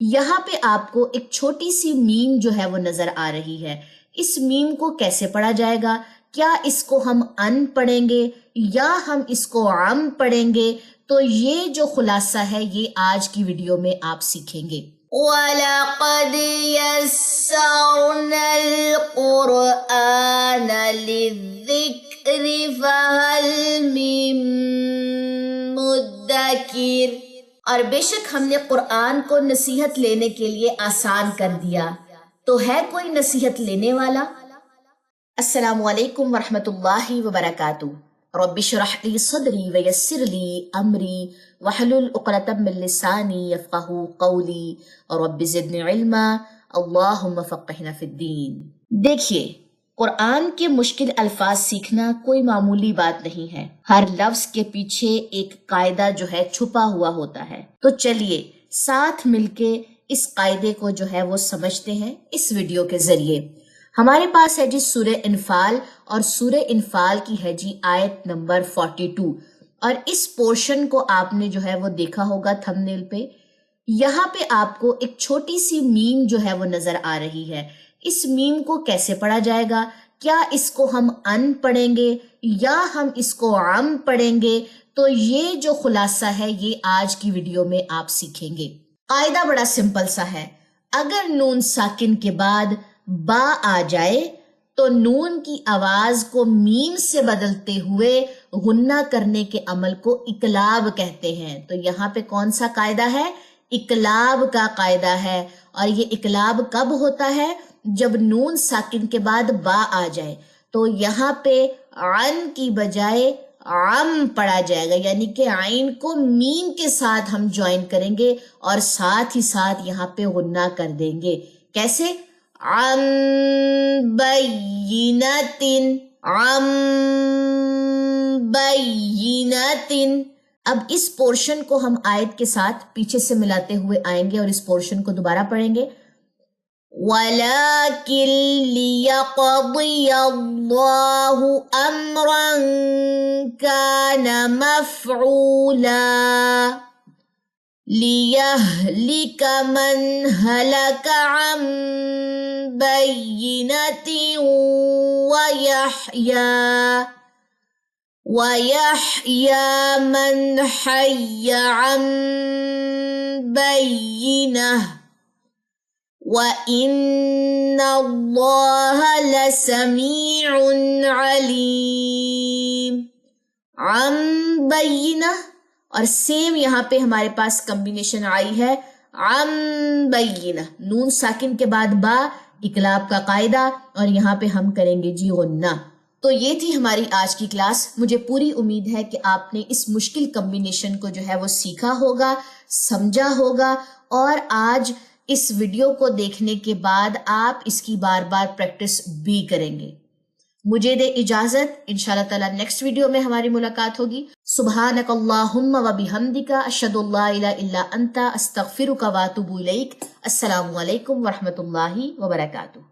यहाँ पे आपको एक छोटी सी मीम जो है वो नजर आ रही है। इस मीम को कैसे पढ़ा जाएगा? क्या इसको हम अन पढ़ेंगे या हम इसको आम पढ़ेंगे? तो ये जो खुलासा है ये आज की वीडियो में आप सीखेंगे। वलक़द यस्सरनल क़ुरआन लिज़्ज़िक्रि फ़हल मिन मुद्दकिर। और बेशक हमने कुरान को नसीहत लेने के लिए आसान कर दिया, तो है कोई नसीहत लेने वाला? अस्सलामु अलैकुम वरहमतुल्लाहि वबरकातुहू। रब्बि इश्रह ली सदरी वयस्सिर ली अमरी वहलुल उक़दतम मिन लिसानी यफ़क़हू क़ौली रब्बि ज़िदनी इल्मा अल्लाहुम्मा फ़क़्हिना फ़िद्दीन। देखिए, कुरान के मुश्किल अल्फाज सीखना कोई मामूली बात नहीं है। हर लफ्ज के पीछे एक कायदा जो है छुपा हुआ होता है। तो चलिए साथ मिलके इस कायदे को जो है वो समझते हैं इस वीडियो के जरिए। हमारे पास है जी सूरह इन्फाल, और सूरह इन्फाल की है जी आयत नंबर 42, और इस पोर्शन को आपने जो है वो देखा होगा थंबनेल पे। यहाँ पे आपको एक छोटी सी मीम जो है वो नजर आ रही है। इस मीम को कैसे पढ़ा जाएगा? क्या इसको हम अन पढ़ेंगे या हम इसको आम पढ़ेंगे? तो ये जो खुलासा है ये आज की वीडियो में आप सीखेंगे। कायदा बड़ा सिंपल सा है। अगर नून साकिन के बाद बा आ जाए तो नून की आवाज को मीम से बदलते हुए गुन्ना करने के अमल को इकलाब कहते हैं। तो यहाँ पे कौन सा कायदा है? इकलाब का कायदा है। और ये इकलाब कब होता है? जब नून साकिन के बाद बा आ जाए। तो यहाँ पे अन की बजाय आम पढ़ा जाएगा, यानी कि आइन को मीम के साथ हम ज्वाइन करेंगे और साथ ही साथ यहाँ पे गुन्ना कर देंगे। कैसे? अम बैयिनतिन, अम बैयिनतिन। अब इस पोर्शन को हम आयत के साथ पीछे से मिलाते हुए आएंगे और इस पोर्शन को दोबारा पढ़ेंगे। वलाकिन लियक़दियल्लाहु अम्रन कान मफ़ऊला लियहलिक मन हलक अन बैयिनतिन वयहया मन हय्य अन बैयिनह वइन्नल्लाह लसमीउन अलीम। अम बैयिना, और सेम यहाँ पे हमारे पास कॉम्बिनेशन आई है अम बैयिना, नून साकिन के बाद बा, इकलाब का कायदा, और यहाँ पे हम करेंगे जी गुन्ना। तो ये थी हमारी आज की क्लास। मुझे पूरी उम्मीद है कि आपने इस मुश्किल कॉम्बिनेशन को जो है वो सीखा होगा, समझा होगा, और आज इस वीडियो को देखने के बाद आप इसकी बार बार प्रैक्टिस भी करेंगे। मुझे दे इजाजत, इंशाल्लाह ताला नेक्स्ट वीडियो में हमारी मुलाकात होगी। सुब्हानक अल्लाहुम्मा व बिहम्दिका अशहदु अल्ला इलाहा इल्ला अंता अस्तगफिरुका व अतूबु इलैक। अस्सलामु अलैकुम व रहमतुल्लाहि व बरकातुहू।